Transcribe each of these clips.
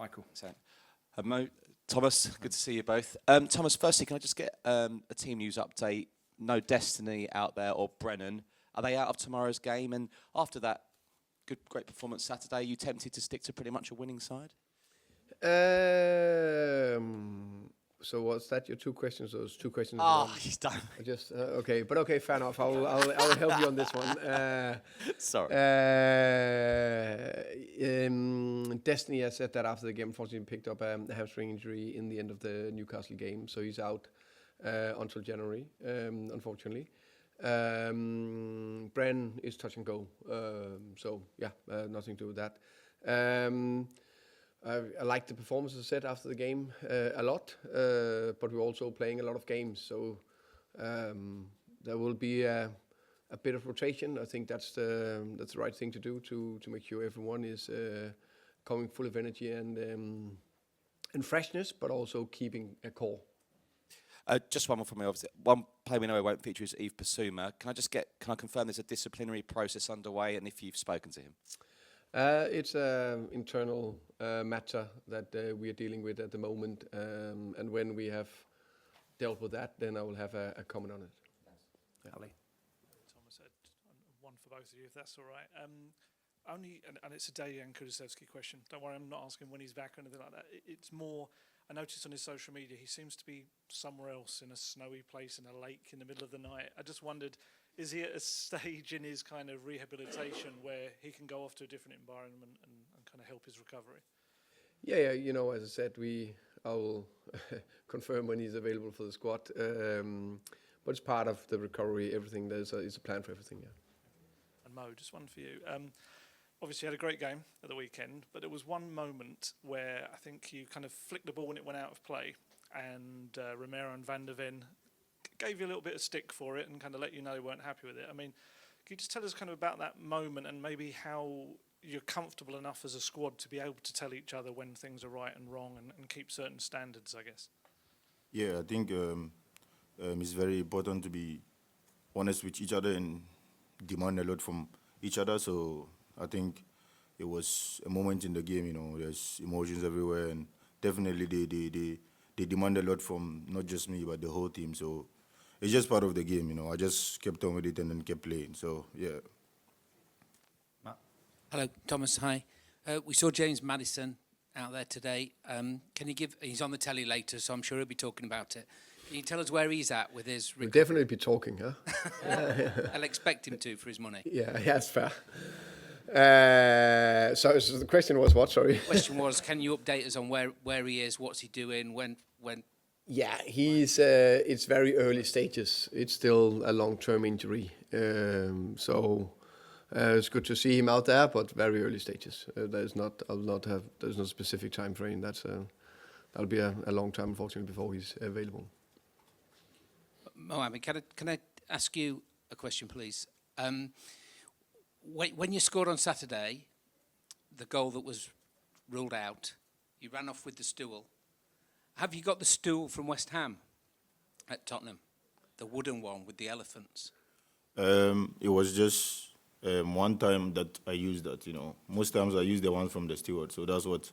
Michael. Mo, Thomas, good to see you both. Thomas, firstly, can I just get a team news update? No Destiny out there or Brennan. Are they out of tomorrow's game? And after that great performance Saturday, are you tempted to stick to pretty much a winning side? So was that your two questions? Those two questions. He's done. Just okay, but okay, fair enough. I'll help you on this one. Sorry. Destiny, I said that after the game, unfortunately picked up a hamstring injury in the end of the Newcastle game, so he's out until January, unfortunately. Bren is touch and go, so yeah, nothing to do with that. I like the performance, as I said, after the game a lot, but we're also playing a lot of games, so there will be a bit of rotation. I think that's the right thing to do to make sure everyone is coming full of energy and freshness, but also keeping a core. Just one more from me, obviously. One player we know I won't feature is Yves Bissouma. Can I confirm there's a disciplinary process underway, and if you've spoken to him? It's an internal matter that we are dealing with at the moment, and when we have dealt with that, then I will have a comment on it. Yeah. Ali. Thomas, one for both of you, if that's all right. And it's a Dejan Kulusevski question. Don't worry, I'm not asking when he's back or anything like that. It's more, I noticed on his social media, he seems to be somewhere else in a snowy place in a lake in the middle of the night. I just wondered, is he at a stage in his kind of rehabilitation where he can go off to a different environment and kind of help his recovery? Yeah. You know, as I said, I will confirm when he's available for the squad. But it's part of the recovery. Everything there's a plan for everything. Yeah. And Mo, just one for you. Obviously, you had a great game at the weekend, but there was one moment where I think you kind of flicked the ball and it went out of play, and Romero and Van der Ven gave you a little bit of stick for it and kind of let you know you weren't happy with it. I mean, can you just tell us kind of about that moment and maybe how you're comfortable enough as a squad to be able to tell each other when things are right and wrong and keep certain standards, I guess? Yeah, I think it's very important to be honest with each other and demand a lot from each other. So I think it was a moment in the game, you know, there's emotions everywhere, and definitely they demand a lot from not just me, but the whole team. So it's just part of the game, you know. I just kept on with it and then kept playing. So, yeah. Matt. Hello, Thomas. Hi. We saw James Maddison out there today. Can you he's on the telly later, so I'm sure he'll be talking about it. Can you tell us where he's at with his... We'll definitely be talking, huh? I'll expect him to for his money. Yeah, that's fair. So the question was what, sorry? The question was, can you update us on where he is, what's he doing, when... Yeah, it's very early stages. It's still a long-term injury. So it's good to see him out there, but very early stages. There's no specific time frame. That'll be a long time, unfortunately, before he's available. Mohamed, can I ask you a question, please? When you scored on Saturday, the goal that was ruled out, you ran off with the stool. Have you got the stool from West Ham at Tottenham? The wooden one with the elephants? It was just one time that I used that, you know. Most times I use the one from the steward, so that's what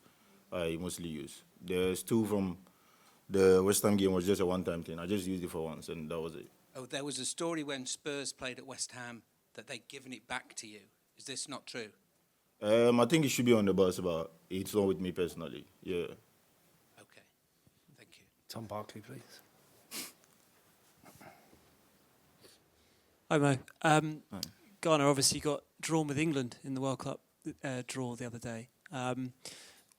I mostly use. The stool from the West Ham game was just a one-time thing. I just used it for once, and that was it. Oh, there was a story when Spurs played at West Ham that they'd given it back to you. Is this not true? I think it should be on the bus, but it's not with me personally. Yeah. Okay. Thank you. Tom Barkley, please. Hi, Mo. Ghana obviously got drawn with England in the World Cup draw the other day.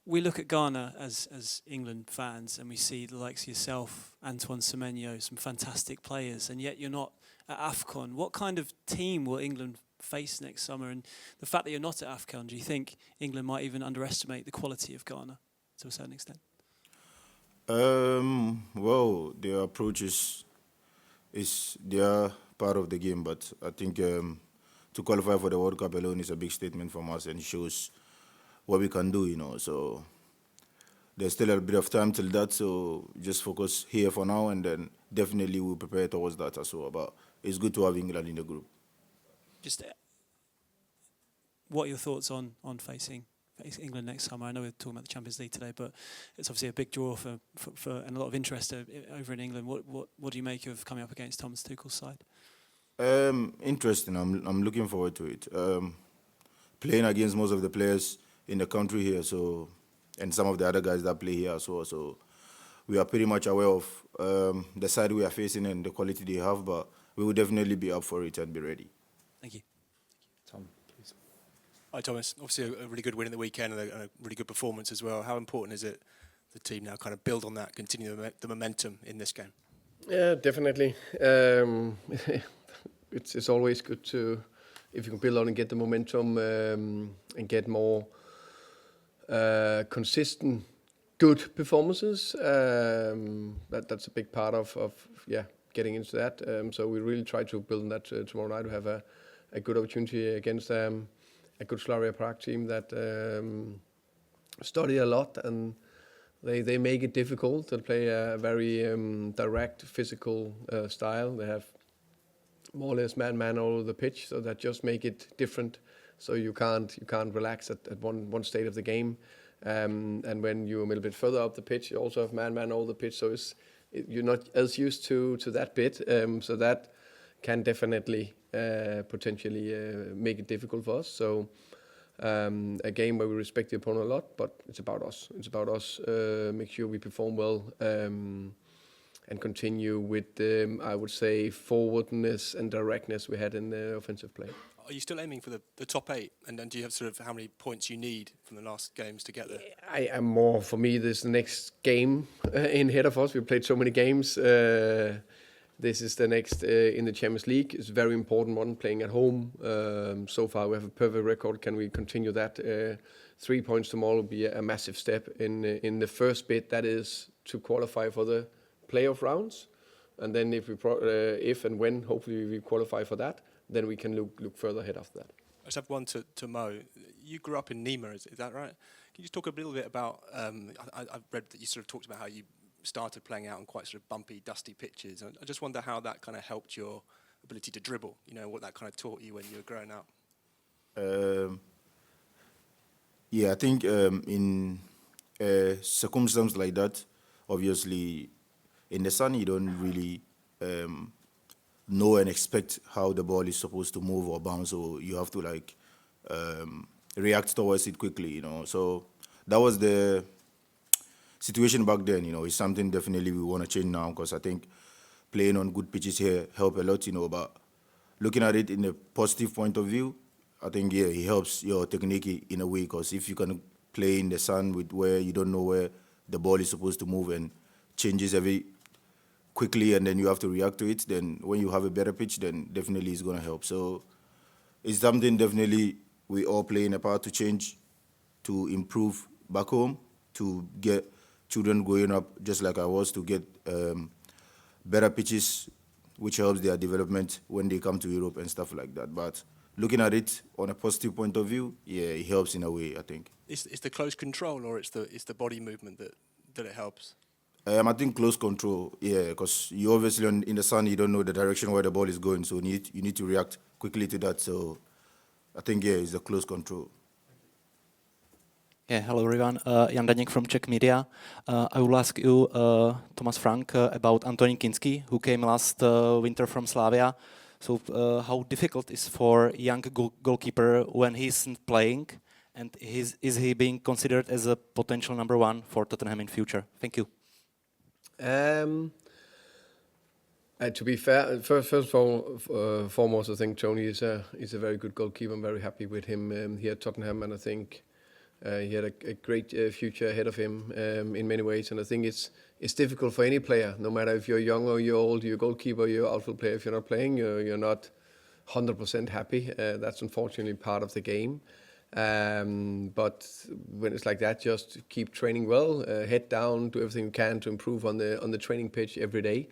We look at Ghana as England fans and we see the likes of yourself, Antoine Semenyo, some fantastic players, and yet you're not at AFCON. What kind of team will England face next summer? And the fact that you're not at AFCON, do you think England might even underestimate the quality of Ghana to a certain extent? Well, their approach is their part of the game, but I think to qualify for the World Cup alone is a big statement from us and shows what we can do, you know. So there's still a bit of time till that, so just focus here for now, and then definitely we'll prepare towards that as well. But it's good to have England in the group. Just what are your thoughts on facing England next summer. I know we're talking about the Champions League today, but it's obviously a big draw for and a lot of interest over in England. What do you make of coming up against Thomas Tuchel's side? Interesting. I'm looking forward to it. Playing against most of the players in the country here, and some of the other guys that play here as well. So we are pretty much aware of the side we are facing and the quality they have, but we will definitely be up for it and be ready. Thank you. Tom, please. Hi, Thomas. Obviously, a really good win at the weekend and a really good performance as well. How important is it the team now kind of build on that, continue the momentum in this game? Yeah, definitely. It's always good to, if you can build on and get the momentum and get more consistent, good performances. That's a big part of getting into that. So we really try to build on that tomorrow night. We have a good opportunity against a good Slavia Prague team that study a lot, and they make it difficult. They play a very direct, physical style. They have more or less man all over the pitch, so that just make it different. So you can't relax at one state of the game. And when you're a little bit further up the pitch, you also have man all the pitch. So you're not as used to that bit. So that can definitely potentially make it difficult for us. So a game where we respect the opponent a lot, but it's about us. It's about us make sure we perform well and continue with the, I would say, forwardness and directness we had in the offensive play. Are you still aiming for the top 8? And then do you have sort of how many points you need from the last games to get there? I am more, for me, this is the next game in ahead of us. We played so many games. This is the next in the Champions League. It's a very important one, playing at home. So far, we have a perfect record. Can we continue that? 3 points tomorrow will be a massive step in the first bit. That is to qualify for the playoff rounds. And then if and when, hopefully, we qualify for that, then we can look further ahead after that. I just have one to Mo. You grew up in Nîmes, is that right? Can you just talk a little bit about, I've read that you sort of talked about how you started playing out on quite sort of bumpy, dusty pitches. I just wonder how that kind of helped your ability to dribble, what that kind of taught you when you were growing up. I think in circumstances like that, obviously, in the sun, you don't really know and expect how the ball is supposed to move or bounce, so you have to react towards it quickly, So that was the situation back then, It's something definitely we want to change now, because I think playing on good pitches here help a lot, But looking at it in a positive point of view, I think it helps your technique in a way, because if you can play in the sun with where you don't know where the ball is supposed to move and changes every quickly, and then you have to react to it, then when you have a better pitch, then definitely it's going to help. So it's something definitely we all playing a part to change, to improve back home, to get children growing up just like I was, to get better pitches, which helps their development when they come to Europe and stuff like that. But looking at it on a positive point of view, it helps in a way, I think. It's the close control, or it's the body movement that it helps? I think close control, because you obviously in the sun, you don't know the direction where the ball is going, so you need to react quickly to that. So I think, it's the close control. Yeah, hello everyone. Jan Daněk from Czech Media. I will ask you, Thomas Frank, about Antonín Kinský, who came last winter from Slavia. So how difficult is for young goalkeeper when he's not playing, and is he being considered as a potential number 1 for Tottenham in future? Thank you. To be fair, first of all, foremost, I think Tony is a very good goalkeeper. I'm very happy with him here at Tottenham, and I think he had a great future ahead of him in many ways. And I think it's difficult for any player, no matter if you're young or you're old, you're a goalkeeper, you're an outfield player. If you're not playing, you're not 100% happy. That's unfortunately part of the game. But when it's like that, just keep training well, head down, do everything you can to improve on the training pitch every day.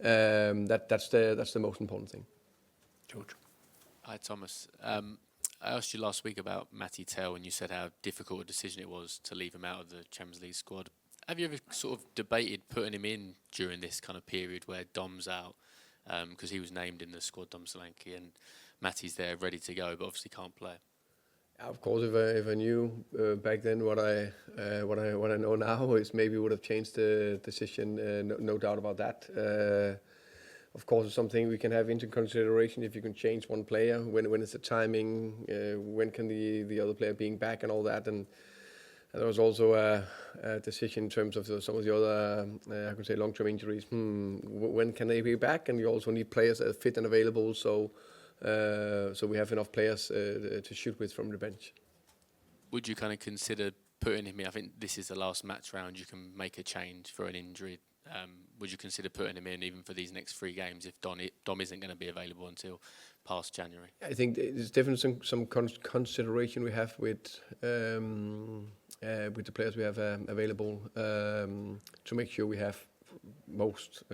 That's the most important thing. George. Hi, Thomas. I asked you last week about Matty Tell, and you said how difficult a decision it was to leave him out of the Champions League squad. Have you ever sort of debated putting him in during this kind of period where Dom's out? Because he was named in the squad, Dom Solanke, and Matty's there ready to go, but obviously can't play. Of course, if I knew back then what I know now, is maybe would have changed the decision. No doubt about that. Of course, it's something we can have into consideration if you can change one player. When is the timing? When can the other player being back and all that? And there was also a decision in terms of some of the other, I could say, long-term injuries. When can they be back? And you also need players that are fit and available. So we have enough players to shoot with from the bench. Would you kind of consider putting him in? I think this is the last match round. You can make a change for an injury. Would you consider putting him in even for these next 3 games if Dom isn't going to be available until past January? I think there's definitely some consideration we have with the players we have available to make sure we have most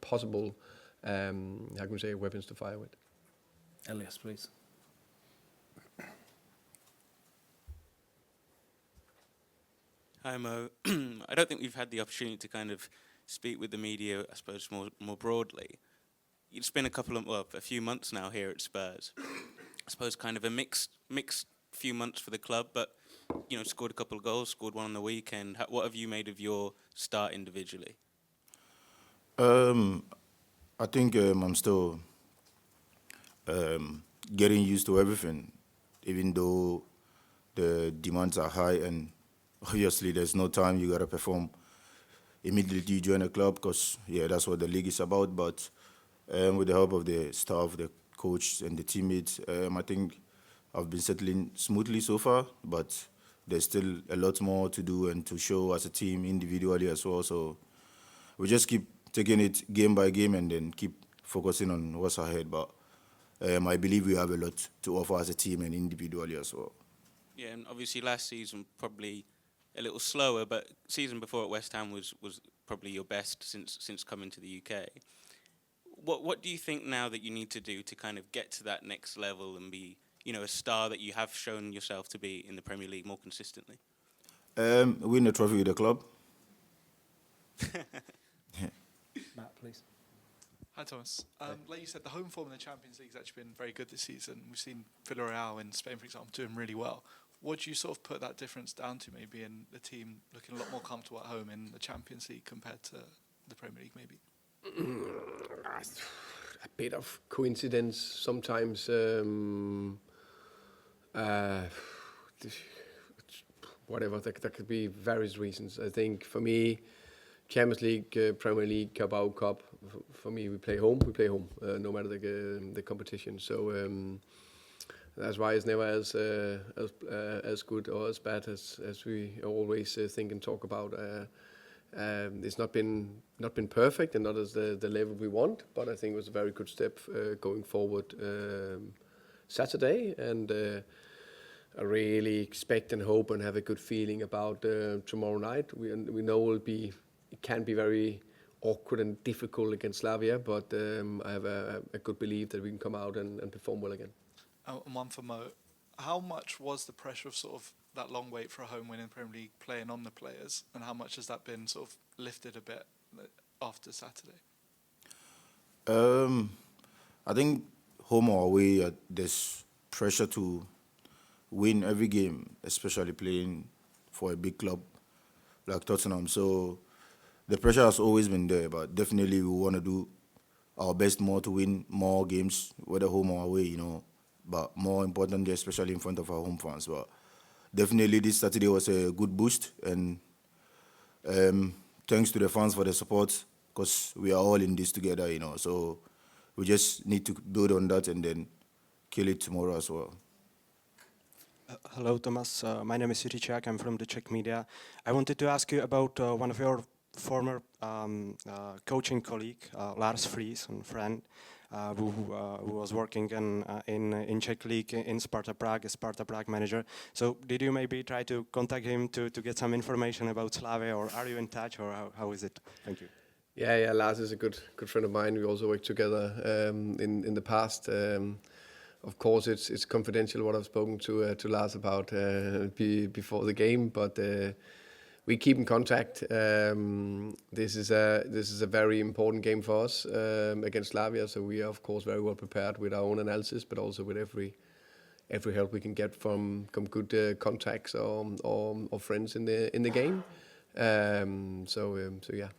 possible how can we say weapons to fire with. Elias, please. Hi Mo. I don't think we've had the opportunity to kind of speak with the media, I suppose, more broadly. It's been a few months now here at Spurs. I suppose kind of a mixed few months for the club, but you know, scored a couple of goals, scored one on the weekend. What have you made of your start individually? I think I'm still getting used to everything, even though the demands are high and obviously there's no time. You gotta perform immediately you join a club because that's what the league is about. But with the help of the staff, the coach and the teammates, I think I've been settling smoothly so far, but there's still a lot more to do and to show as a team individually as well. So we just keep taking it game by game and then keep focusing on what's ahead. But I believe we have a lot to offer as a team and individually as well. Yeah, and obviously last season probably a little slower, but season before at West Ham was probably your best since coming to the UK. What do you think now that you need to do to kind of get to that next level and be, you know, a star that you have shown yourself to be in the Premier League more consistently? Win the trophy with the club. Matt, please. Hi, Thomas. Like you said, the home form in the Champions League has actually been very good this season. We've seen Villarreal in Spain, for example, doing really well. What do you sort of put that difference down to, maybe, in the team looking a lot more comfortable at home in the Champions League compared to the Premier League, maybe? A bit of coincidence sometimes. Whatever, there could be various reasons. I think for me, Champions League, Premier League, Carabao Cup, for me, we play home, no matter the competition. So that's why it's never as good or as bad as we always think and talk about. It's not been perfect and not as the level we want, but I think it was a very good step going forward Saturday, and I really expect and hope and have a good feeling about tomorrow night. We know it can be very awkward and difficult against Slavia, but I have a good belief that we can come out and perform well again. And one for Mo. How much was the pressure of sort of that long wait for a home win in the Premier League playing on the players, and how much has that been sort of lifted a bit after Saturday? I think home or away, there's pressure to win every game, especially playing for a big club like Tottenham. So the pressure has always been there, but definitely we want to do our best more to win more games, whether home or away, you know. But more importantly, especially in front of our home fans. But definitely this Saturday was a good boost, and thanks to the fans for the support, because we are all in this together, you know. So we just need to build on that and then kill it tomorrow as well. Hello, Thomas. My name is Yuri Čák. I'm from the Czech media. I wanted to ask you about one of your former coaching colleague, Lars Friis, a friend, who was working in Czech League in Sparta Prague, as Sparta Prague manager. So did you maybe try to contact him to get some information about Slavia, or are you in touch, or how is it? Thank you. Yeah, Lars is a good friend of mine. We also worked together in the past. Of course, it's confidential what I've spoken to Lars about before the game, but we keep in contact. This is a very important game for us against Slavia, so we are of course very well prepared with our own analysis, but also with every every help we can get from good contacts or friends in the game. So yeah.